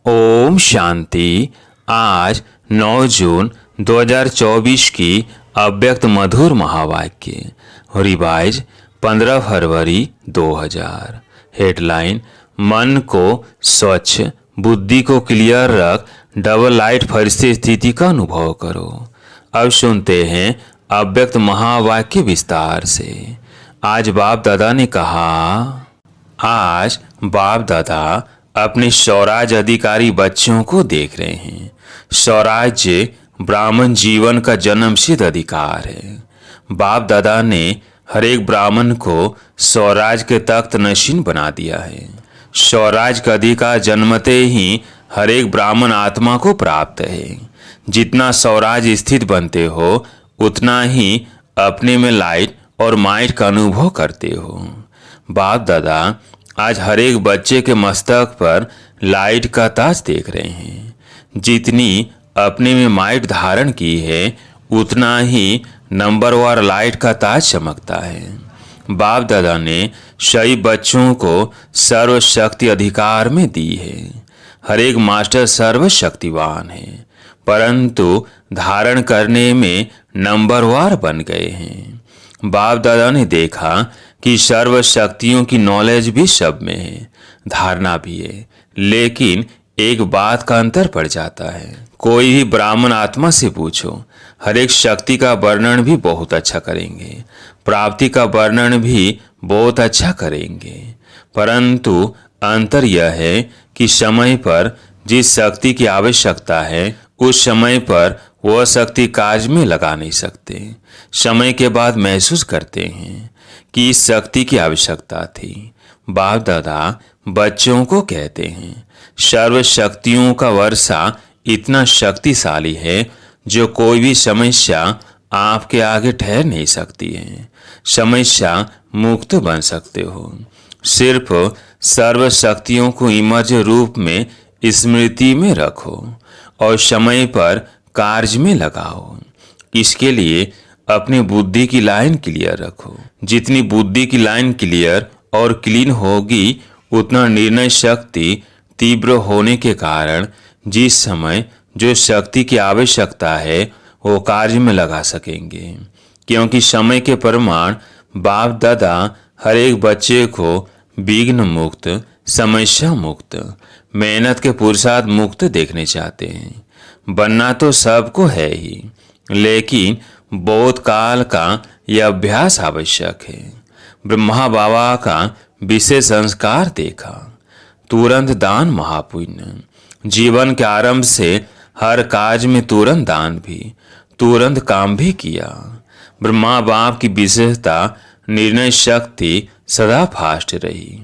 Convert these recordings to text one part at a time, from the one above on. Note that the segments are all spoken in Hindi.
ओम शांति। आज 9 जून 2024 की अव्यक्त मधुर महावाक्य रिवाइज 15 फरवरी 2000। हेडलाइन: मन को स्वच्छ, बुद्धि को क्लियर रख, डबल लाइट फरिश्ते स्थिति का अनुभव करो। अब सुनते हैं अव्यक्त महावाक्य विस्तार से। आज बाप दादा ने कहा, आज बाप दादा अपने स्वराज अधिकारी बच्चों को देख रहे हैं। स्वराज्य ब्राह्मण जीवन का जन्मसिद्ध अधिकार है। बाप दादा ने हर एक ब्राह्मण को स्वराज के तख्त नशीन बना दिया है। स्वराज का अधिकार जन्मते ही हर एक ब्राह्मण आत्मा को प्राप्त है। जितना स्वराज स्थित बनते हो उतना ही अपने में लाइट और माइट का अनुभव करते हो। बाप दादा आज हर एक बच्चे के मस्तक पर लाइट का ताज देख रहे हैं। जितनी अपने में माइट धारण की है उतना ही नंबरवार लाइट का ताज चमकता है। बाप दादा ने सही बच्चों को सर्वशक्ति अधिकार में दी है। हर एक मास्टर सर्वशक्तिवान है, परंतु धारण करने में नंबरवार बन गए हैं। बाप दादा ने देखा कि सर्व शक्तियों की नॉलेज भी सब में है, धारणा भी है, लेकिन एक बात का अंतर पड़ जाता है। कोई भी ब्राह्मण आत्मा से पूछो, हर एक शक्ति का वर्णन भी बहुत अच्छा करेंगे, प्राप्ति का वर्णन भी बहुत अच्छा करेंगे, परंतु अंतर यह है कि समय पर जिस शक्ति की आवश्यकता है उस समय पर वह शक्ति कार्य में लगा नहीं सकते। समय के बाद महसूस करते हैं कि इस शक्ति की आवश्यकता थी। बाप दादा बच्चों को कहते हैं, सर्व शक्तियों का वर्षा इतना शक्तिशाली है जो कोई भी समस्या आपके आगे ठहर नहीं सकती है। समस्या मुक्त बन सकते हो। सिर्फ सर्व शक्तियों को इमर्ज रूप में स्मृति में रखो और समय पर कार्य में लगाओ। इसके लिए अपनी बुद्धि की लाइन क्लियर रखो। जितनी बुद्धि की लाइन क्लियर और क्लीन होगी उतना निर्णय शक्ति तीव्र होने के कारण जिस समय जो शक्ति की आवश्यकता है वो कार्य में लगा सकेंगे। क्योंकि समय के प्रमाण बाप दादा हर एक बच्चे को विघ्न मुक्त, समस्या मुक्त, मेहनत के पुरुषार्थ मुक्त देखने चाहते हैं। बनना तो सबको है ही, लेकिन बहुत काल का यह अभ्यास आवश्यक है। ब्रह्मा बाबा का विशेष संस्कार देखा, तुरंत दान महापुण्य। जीवन के आरंभ से हर कार्य में तुरंत दान भी, तुरंत काम भी किया। ब्रह्मा बाप की विशेषता निर्णय शक्ति सदा फास्ट रही।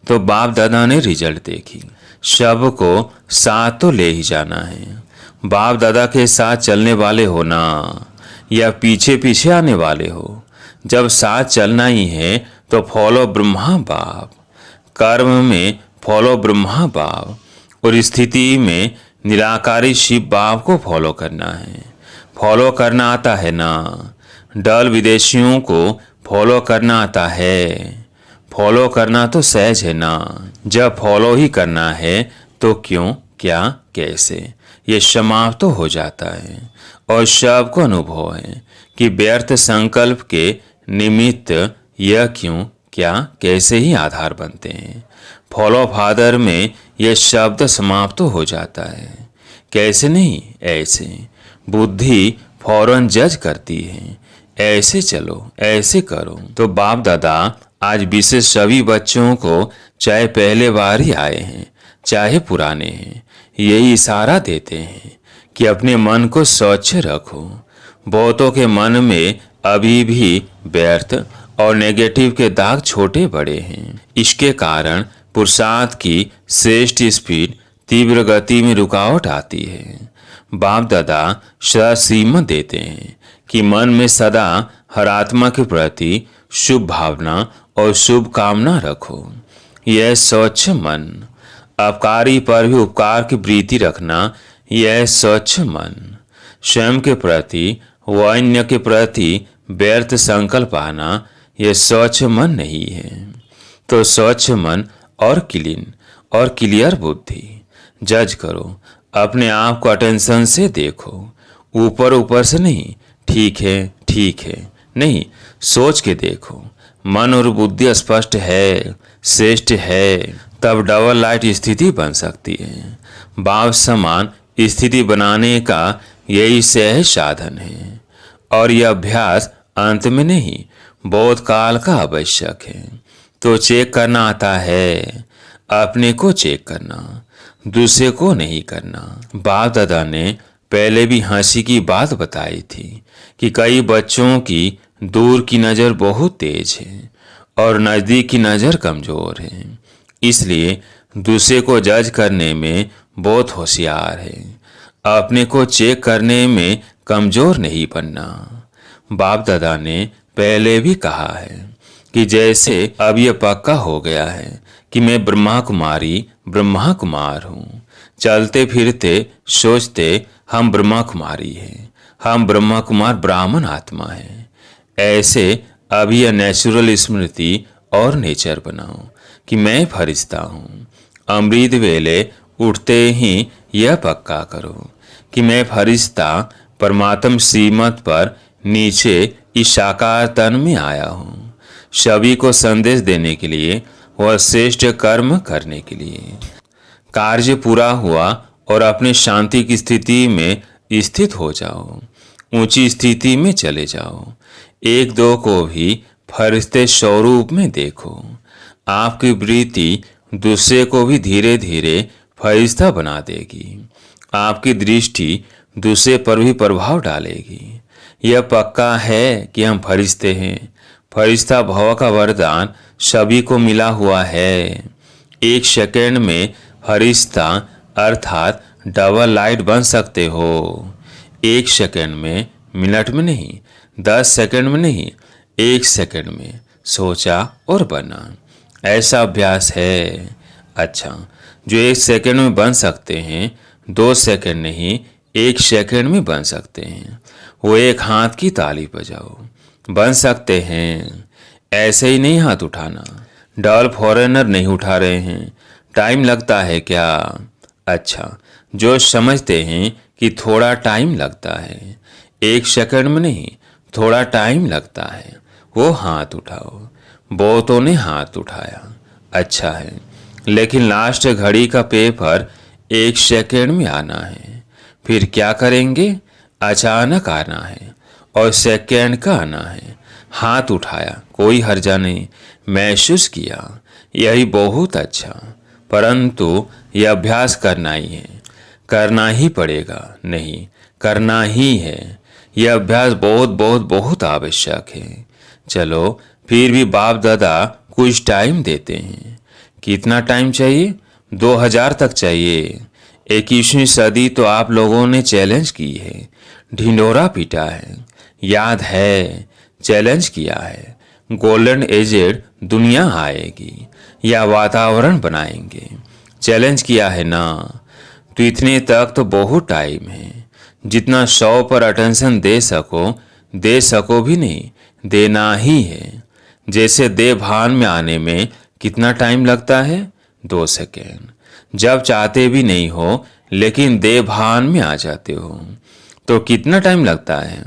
तो बाप दादा ने रिजल्ट देखी। सबको साथ तो ले ही जाना है। बाप दादा के साथ चलने वाले हो ना, या पीछे पीछे आने वाले हो। जब साथ चलना ही है तो फॉलो ब्रह्मा बाप, कर्म में फॉलो ब्रह्मा बाप, और स्थिति में निराकारी शिव बाप को फॉलो करना है। फॉलो करना आता है ना। डल विदेशियों को फॉलो करना आता है। फॉलो करना तो सहज है ना। जब फॉलो ही करना है तो क्यों, क्या, कैसे, ये समाप्त तो हो जाता है। और सबको अनुभव है कि व्यर्थ संकल्प के निमित्त यह क्यों, क्या, कैसे ही आधार बनते हैं। फॉलो फादर में यह शब्द समाप्त तो हो जाता है। कैसे नहीं, ऐसे। बुद्धि फौरन जज करती है, ऐसे चलो, ऐसे करो। तो बाप दादा आज विशेष सभी बच्चों को, चाहे पहले बार ही आए हैं चाहे पुराने हैं, यही इशारा देते हैं कि अपने मन को स्वच्छ रखो। बहुतों के मन में अभी भी व्यर्थ और नेगेटिव के दाग छोटे बड़े हैं। इसके कारण पुरुषार्थ की श्रेष्ठ स्पीड तीव्र गति में रुकावट आती है। बाप दादा सदा श्रीमत देते हैं कि मन में सदा हर आत्मा के प्रति शुभ भावना और शुभ कामना रखो। यह स्वच्छ मन। अपकारी पर भी उपकार की प्रीति रखना, यह स्वच्छ मन। स्वयं के प्रति व अन्य के प्रति व्यर्थ संकल्प आना, यह स्वच्छ मन नहीं है। तो स्वच्छ मन और क्लीन और क्लियर बुद्धि जज करो, अपने आप को अटेंशन से देखो, ऊपर ऊपर से नहीं, ठीक है नहीं, सोच के देखो। मन और बुद्धि स्पष्ट है, श्रेष्ठ है, तब डबल लाइट स्थिति बन सकती है। भाव समान स्थिति बनाने का यही सहज साधन है, और यह अभ्यास अंत में नहीं, बहुत काल का आवश्यक है। तो चेक करना आता है, अपने को चेक करना, दूसरे को नहीं करना। बाप दादा ने पहले भी हंसी की बात बताई थी कि कई बच्चों की दूर की नज़र बहुत तेज है और नज़दीक की नज़र कमज़ोर है, इसलिए दूसरे को जज करने में बहुत होशियार है, अपने को चेक करने में कमज़ोर नहीं बनना। बाप दादा ने पहले भी कहा है कि जैसे अब यह पक्का हो गया है कि मैं ब्रह्मा कुमारी ब्रह्मा कुमार हूँ, चलते फिरते सोचते हम ब्रह्मा कुमारी हैं, हम ब्रह्मा कुमार ब्राह्मण आत्मा हैं, ऐसे अब यह नेचुरल स्मृति और नेचर बनाओ कि मैं फरिश्ता हूँ। अमृत वेले उठते ही यह पक्का करो कि मैं फरिश्ता परमात्म श्रीमत पर नीचे इस साकार तन में आया हूँ, सभी को संदेश देने के लिए वह श्रेष्ठ कर्म करने के लिए। कार्य पूरा हुआ और अपने शांति की स्थिति में स्थित हो जाओ, ऊंची स्थिति में चले जाओ। एक दो को भी फरिश्ते स्वरूप में देखो। आपकी वृत्ति दूसरे को भी धीरे धीरे फरिश्ता बना देगी, आपकी दृष्टि दूसरे पर भी प्रभाव डालेगी। यह पक्का है कि हम फरिश्ते हैं, फरिश्ता भव का वरदान सभी को मिला हुआ है। एक सेकंड में फरिश्ता अर्थात डबल लाइट बन सकते हो। एक सेकंड में, मिनट में नहीं, 10 सेकंड में नहीं, एक सेकंड में सोचा और बना, ऐसा अभ्यास है। अच्छा, जो एक सेकंड में बन सकते हैं, 2 सेकंड नहीं, एक सेकंड में बन सकते हैं, वो एक हाथ की ताली बजाओ। बन सकते हैं, ऐसे ही नहीं हाथ उठाना। डबल फॉरेनर नहीं उठा रहे हैं, टाइम लगता है क्या? अच्छा, जो समझते हैं कि थोड़ा टाइम लगता है, एक सेकंड में नहीं, थोड़ा टाइम लगता है, वो हाथ उठाओ। बहुतों ने हाथ उठाया, अच्छा है, लेकिन लास्ट घड़ी का पेपर एक सेकंड में आना है, फिर क्या करेंगे? अचानक आना है और सेकंड का आना है। हाथ उठाया, कोई हर्जा नहीं, महसूस किया, यही बहुत अच्छा। परंतु यह अभ्यास करना ही है, करना ही पड़ेगा, नहीं करना ही है। यह अभ्यास बहुत बहुत बहुत आवश्यक है। चलो, फिर भी बाप दादा कुछ टाइम देते हैं। कितना टाइम चाहिए? 2000 तक चाहिए। 21वीं सदी तो आप लोगों ने चैलेंज की है, ढिंढोरा पीटा है, याद है, चैलेंज किया है। गोल्डन एजेड दुनिया आएगी या वातावरण बनाएंगे, चैलेंज किया है ना। तो इतने तक तो बहुत टाइम है, जितना 100 पर अटेंशन दे सको भी नहीं, देना ही है। जैसे देह भान में आने में कितना टाइम लगता है? 2 सेकेंड। जब चाहते भी नहीं हो लेकिन देह भान में आ जाते हो तो कितना टाइम लगता है?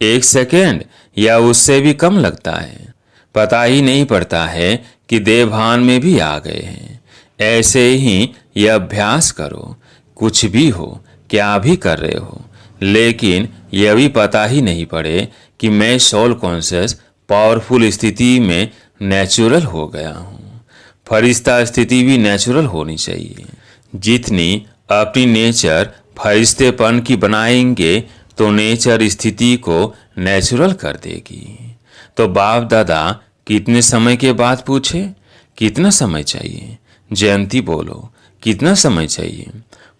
1 सेकेंड या उससे भी कम लगता है, पता ही नहीं पड़ता है कि देह भान में भी आ गए हैं। ऐसे ही यह अभ्यास करो, कुछ भी हो, क्या भी कर रहे हो, लेकिन यह भी पता ही नहीं पड़े कि मैं सोल कॉन्शियस पावरफुल स्थिति में नेचुरल हो गया हूँ। फरिश्ता स्थिति भी नेचुरल होनी चाहिए। जितनी अपनी नेचर फरिश्तेपन की बनाएंगे तो नेचर स्थिति को नेचुरल कर देगी। तो बाप दादा कितने समय के बाद पूछे, कितना समय चाहिए? जयंती बोलो, कितना समय चाहिए?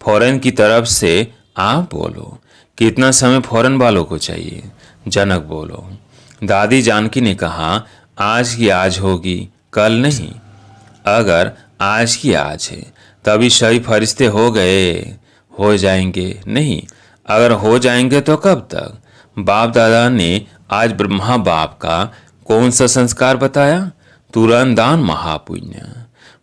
फॉरेन की तरफ से आप बोलो, कितना समय फॉरेन वालों को चाहिए? जनक बोलो। दादी जानकी ने कहा, आज की आज होगी, कल नहीं। अगर आज की आज है तभी सही फरिश्ते हो गए, हो जाएंगे नहीं। अगर हो जाएंगे तो कब तक? बाप दादा ने आज ब्रह्मा बाप का कौन सा संस्कार बताया? तुरंत दान महापुण्य।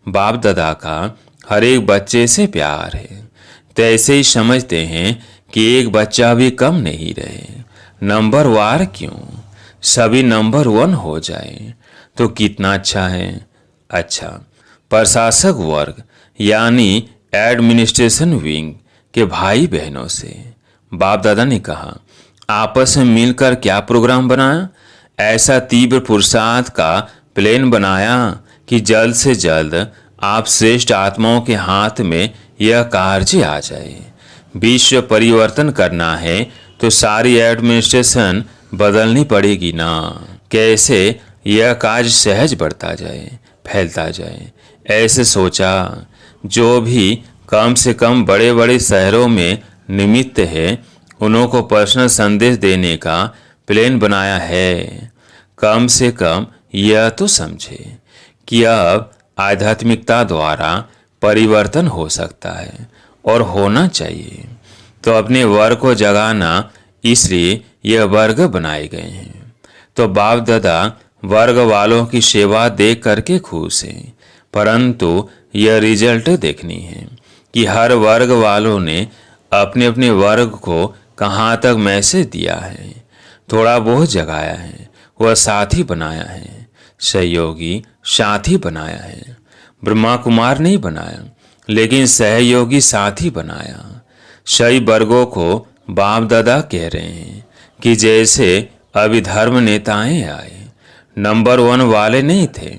बाप दादा का हर एक बच्चे से प्यार है, तो ऐसे ही समझते हैं कि एक बच्चा भी कम नहीं रहे। नंबर वार क्यों, सभी नंबर 1 हो जाए तो कितना अच्छा है। अच्छा, प्रशासक वर्ग यानी एडमिनिस्ट्रेशन विंग के भाई बहनों से बाप दादा ने कहा, आपस में मिलकर क्या प्रोग्राम बनाया। ऐसा तीव्र पुरुषार्थ का प्लान बनाया कि जल्द से जल्द आप श्रेष्ठ आत्माओं के हाथ में यह कार्य आ जाए। विश्व परिवर्तन करना है तो सारी एडमिनिस्ट्रेशन बदलनी पड़ेगी ना। कैसे यह कार्य सहज बढ़ता जाए, फैलता जाए, ऐसे सोचा। जो भी कम से कम बड़े बड़े शहरों में निमित्त है, उन्हों को पर्सनल संदेश देने का प्लान बनाया है। कम से कम यह तो समझे कि अब आध्यात्मिकता द्वारा परिवर्तन हो सकता है और होना चाहिए। तो अपने वर्ग को जगाना, इसलिए यह वर्ग बनाए गए हैं। तो बाप दादा वर्ग वालों की सेवा देख करके खुश हैं, परंतु यह रिजल्ट देखनी है कि हर वर्ग वालों ने अपने अपने वर्ग को कहाँ तक मैसेज दिया है, थोड़ा बहुत जगाया है, वह साथी बनाया है, सहयोगी साथी बनाया है। ब्रह्मा कुमार नहीं बनाया, लेकिन सहयोगी साथी बनाया। सही वर्गों को बाप दादा कह रहे हैं कि जैसे अभी धर्म नेताएं आए, नंबर 1 वाले नहीं थे,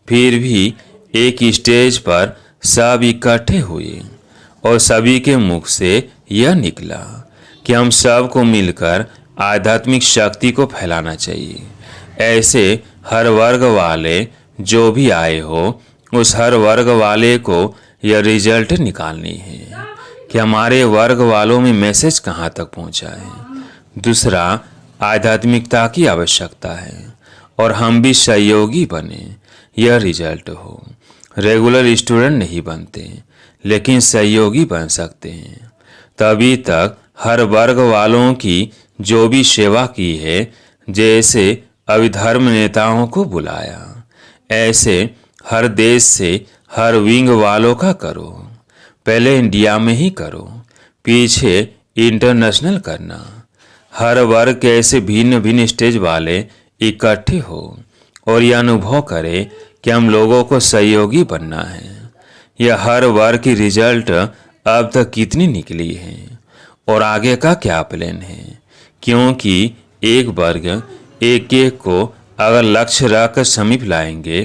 फिर भी एक स्टेज पर सब इकट्ठे हुए और सभी के मुख से यह निकला कि हम सब को मिलकर आध्यात्मिक शक्ति को फैलाना चाहिए। ऐसे हर वर्ग वाले जो भी आए हो, उस हर वर्ग वाले को यह रिजल्ट निकालनी है कि हमारे वर्ग वालों में मैसेज कहाँ तक पहुँचा है। दूसरा, आध्यात्मिकता की आवश्यकता है और हम भी सहयोगी बने, यह रिजल्ट हो। रेगुलर स्टूडेंट नहीं बनते, लेकिन सहयोगी बन सकते हैं। तभी तक हर वर्ग वालों की जो भी सेवा की है, जैसे अभी धर्म नेताओं को बुलाया, ऐसे हर देश से हर विंग वालों का करो। पहले इंडिया में ही करो, पीछे इंटरनेशनल करना। हर वर्ग के ऐसे भिन्न भिन्न स्टेज वाले इकट्ठे हो और यह अनुभव करें कि हम लोगों को सहयोगी बनना है। यह हर वर्ग की रिजल्ट अब तक कितनी निकली है और आगे का क्या प्लान है, क्योंकि एक वर्ग एक एक को अगर लक्ष्य रखकर समीप लाएंगे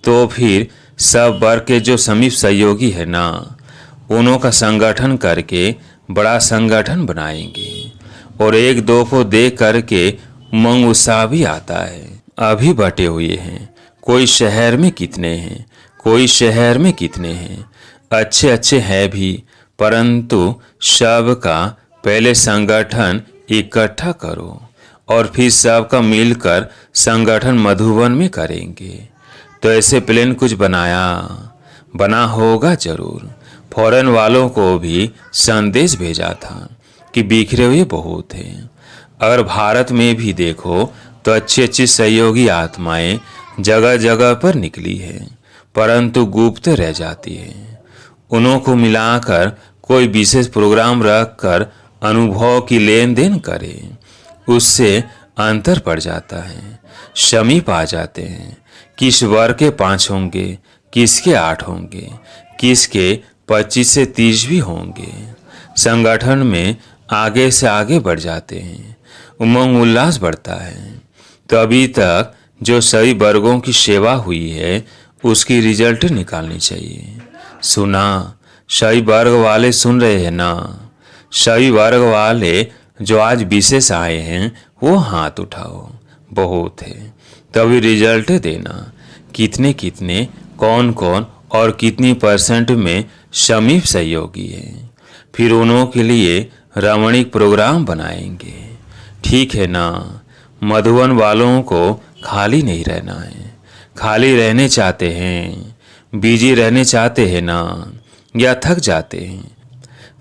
तो फिर सब वर्ग के जो समीप सहयोगी है ना, उन्हों का संगठन करके बड़ा संगठन बनाएंगे और एक दो को देख करके उमंग उत्साह भी आता है। अभी बटे हुए हैं, कोई शहर में कितने हैं, कोई शहर में कितने हैं, अच्छे अच्छे हैं भी, परंतु सब का पहले संगठन इकट्ठा करो और फिर सबका मिलकर संगठन मधुबन में करेंगे। तो ऐसे प्लान कुछ बना होगा जरूर। फॉरेन वालों को भी संदेश भेजा था कि बिखरे हुए बहुत हैं। अगर भारत में भी देखो तो अच्छी अच्छी सहयोगी आत्माएं जगह जगह पर निकली है, परंतु गुप्त रह जाती है। उन्हों को मिलाकर कोई विशेष प्रोग्राम रखकर अनुभव की लेन देन करे, उससे अंतर पड़ जाता है, समीप आ जाते हैं। किस वर्ग के 5 होंगे, किसके 8 होंगे, किसके 25 से 30 भी होंगे। संगठन में आगे से आगे बढ़ जाते हैं, उमंग उल्लास बढ़ता है। तो अभी तक जो सभी वर्गों की सेवा हुई है, उसकी रिजल्ट निकालनी चाहिए। सुना, सभी वर्ग वाले सुन रहे हैं ना? सभी वर्ग वाले जो आज विशेष आए हैं, वो हाथ उठाओ, बहुत है। तभी रिजल्ट देना, कितने कितने, कौन कौन और कितनी % में समीप सहयोगी है। फिर उन्हों के लिए रमणीक प्रोग्राम बनाएंगे, ठीक है ना? मधुबन वालों को खाली नहीं रहना है। खाली रहने चाहते हैं, बिजी रहने चाहते हैं ना, या थक जाते हैं?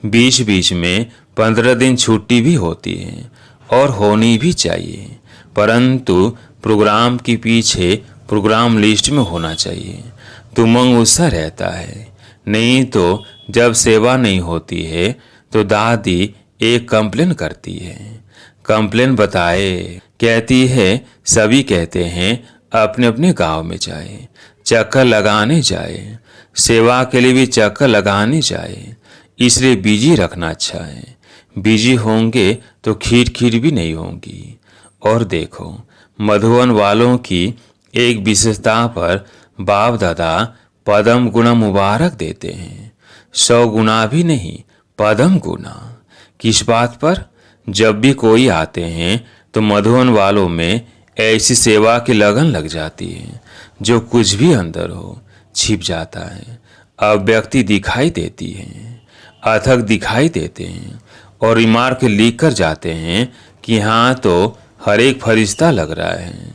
बीच बीच में 15 दिन छुट्टी भी होती है और होनी भी चाहिए, परंतु प्रोग्राम के पीछे प्रोग्राम लिस्ट में होना चाहिए। तो उमंग उत्साह रहता है, नहीं तो जब सेवा नहीं होती है तो दादी एक कंप्लेन करती है। कंप्लेन बताए, कहती है सभी कहते हैं अपने अपने गांव में जाए, चक्कर लगाने जाए, सेवा के लिए भी चक्कर लगाने जाए, इसलिए बिजी रखना अच्छा है। बिजी होंगे तो खीर खीर भी नहीं होंगी। और देखो, मधुवन वालों की एक विशेषता पर बाप दादा पदम गुना मुबारक देते हैं। 100 गुना भी नहीं, पदम गुना। किस बात पर? जब भी कोई आते हैं तो मधुवन वालों में ऐसी सेवा की लगन लग जाती है, जो कुछ भी अंदर हो छिप जाता है। अव्यक्ति दिखाई देती है, अथक दिखाई देते हैं, और रिमार्क लिख कर जाते हैं कि हाँ तो हर एक फरिश्ता लग रहा है।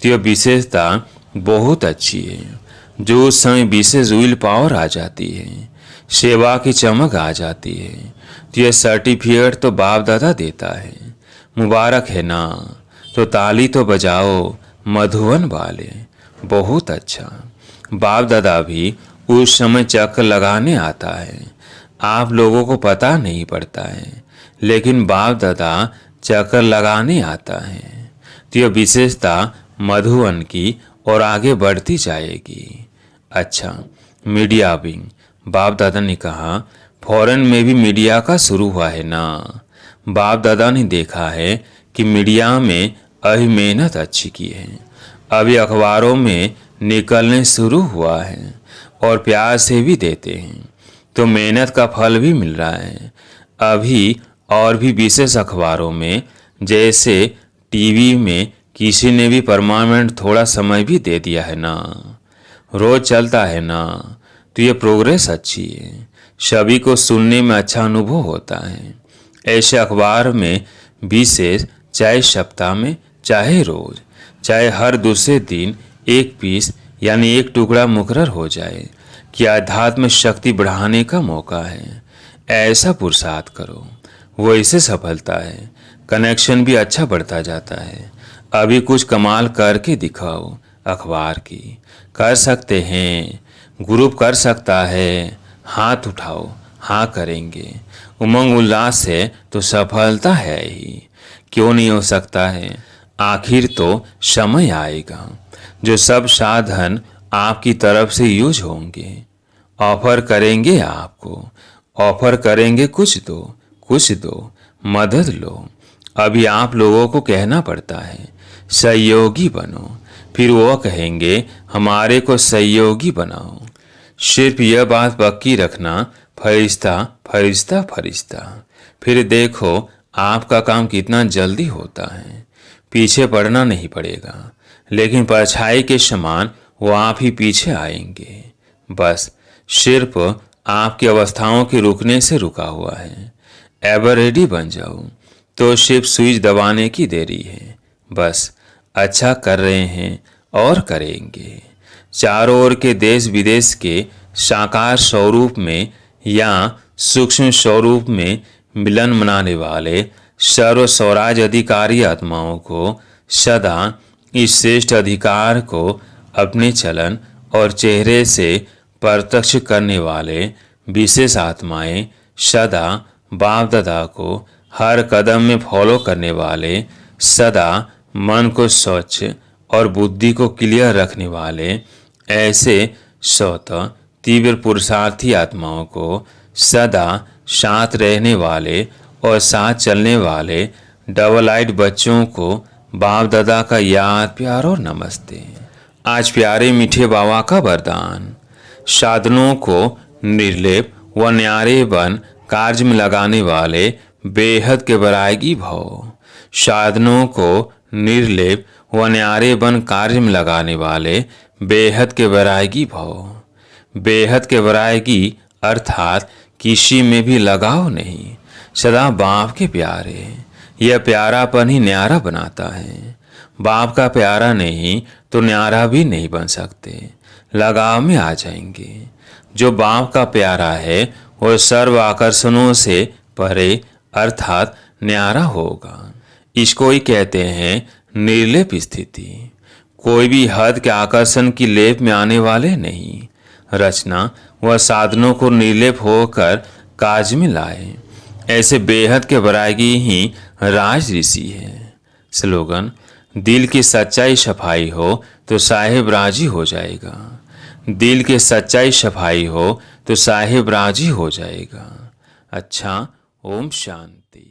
तो यह विशेषता बहुत अच्छी है। जो उस समय विशेष विल पावर आ जाती है, सेवा की चमक आ जाती है, तो यह सर्टिफिकेट तो बाप दादा देता है। मुबारक है ना? तो ताली तो बजाओ मधुवन वाले। बहुत अच्छा। बाप दादा भी उस समय चक्कर लगाने आता है। आप लोगों को पता नहीं पड़ता है, लेकिन बाप दादा चक्कर लगाने आता है। तो यह विशेषता मधुवन की और आगे बढ़ती जाएगी। अच्छा, मीडिया विंग। बाप दादा ने कहा फॉरेन में भी मीडिया का शुरू हुआ है ना। बाप दादा ने देखा है कि मीडिया में अभी मेहनत अच्छी की है। अभी अखबारों में निकलने शुरू हुआ है और प्यार से भी देते हैं, तो मेहनत का फल भी मिल रहा है। अभी और भी विशेष अखबारों में, जैसे टीवी में किसी ने भी परमानेंट थोड़ा समय भी दे दिया है ना, रोज चलता है ना, तो ये प्रोग्रेस अच्छी है। सभी को सुनने में अच्छा अनुभव होता है। ऐसे अखबार में विशेष, चाहे सप्ताह में, चाहे रोज, चाहे हर दूसरे दिन एक पीस यानी एक टुकड़ा मुकर्रर हो जाए कि आध्यात्म शक्ति बढ़ाने का मौका है। ऐसा पुरुषार्थ करो, वो इससे सफलता है। कनेक्शन भी अच्छा बढ़ता जाता है। अभी कुछ कमाल करके दिखाओ। अखबार की कर सकते हैं, ग्रुप कर सकता है, हाथ उठाओ, हाँ करेंगे। उमंग उल्लास है तो सफलता है ही। क्यों नहीं हो सकता है? आखिर तो समय आएगा जो सब साधन आपकी तरफ से यूज होंगे। ऑफर करेंगे आपको, ऑफर करेंगे कुछ दो, मदद लो। अभी आप लोगों को कहना पड़ता है सहयोगी बनो, फिर वो कहेंगे हमारे को सहयोगी बनाओ। सिर्फ यह बात पक्की रखना, फरिश्ता फरिश्ता फरिश्ता। फिर देखो आपका काम कितना जल्दी होता है। पीछे पड़ना नहीं पड़ेगा, लेकिन परछाई के समान वो आप ही पीछे आएंगे। बस सिर्फ आपकी अवस्थाओं के रुकने से रुका हुआ है। एवर रेडी बन जाओ, तो सिर्फ स्विच दबाने की देरी है। बस अच्छा कर रहे हैं और करेंगे। चारों ओर के देश विदेश के साकार स्वरूप में या सूक्ष्म स्वरूप में मिलन मनाने वाले सर्व स्वराज अधिकारी आत्माओं को सदा इस श्रेष्ठ अधिकार को अपने चलन और चेहरे से प्रत्यक्ष करने वाले विशेष आत्माएं, सदा बाप दादा को हर कदम में फॉलो करने वाले, सदा मन को स्वच्छ और बुद्धि को क्लियर रखने वाले, ऐसे स्वतः तीव्र पुरुषार्थी आत्माओं को सदा साथ रहने वाले और साथ चलने वाले डबल आइड बच्चों को बाप दादा का याद, प्यार और नमस्ते। आज प्यारे मीठे बाबा का वरदान। साधनों को निर्लेप व न्यारे बन कार्य में लगाने वाले बेहद के वैरागी भव। साधनों को निर्लेप व न्यारे बन कार्य में लगाने वाले बेहद के वैरागी भव। बेहद के वैरागी अर्थात किसी में भी लगाव नहीं, सदा बाप के प्यारे। यह प्यारापन ही न्यारा बनाता है। बाप का प्यारा नहीं तो न्यारा भी नहीं बन सकते। लगाव में आ जाएंगे। जो बाप का प्यारा है वह सर्व आकर्षणों से परे अर्थात न्यारा होगा। इसको ही कहते हैं निर्लेप स्थिति। कोई भी हद के आकर्षण की लेप में आने वाले नहीं। रचना वह साधनों को निर्लेप होकर काज में लाए। ऐसे बेहद के वैरागी ही राज ऋषि है। स्लोगन: दिल की सच्चाई सफाई हो तो साहेब राजी हो जाएगा। दिल की सच्चाई सफाई हो तो साहेब राजी हो जाएगा। अच्छा, ओम शांति।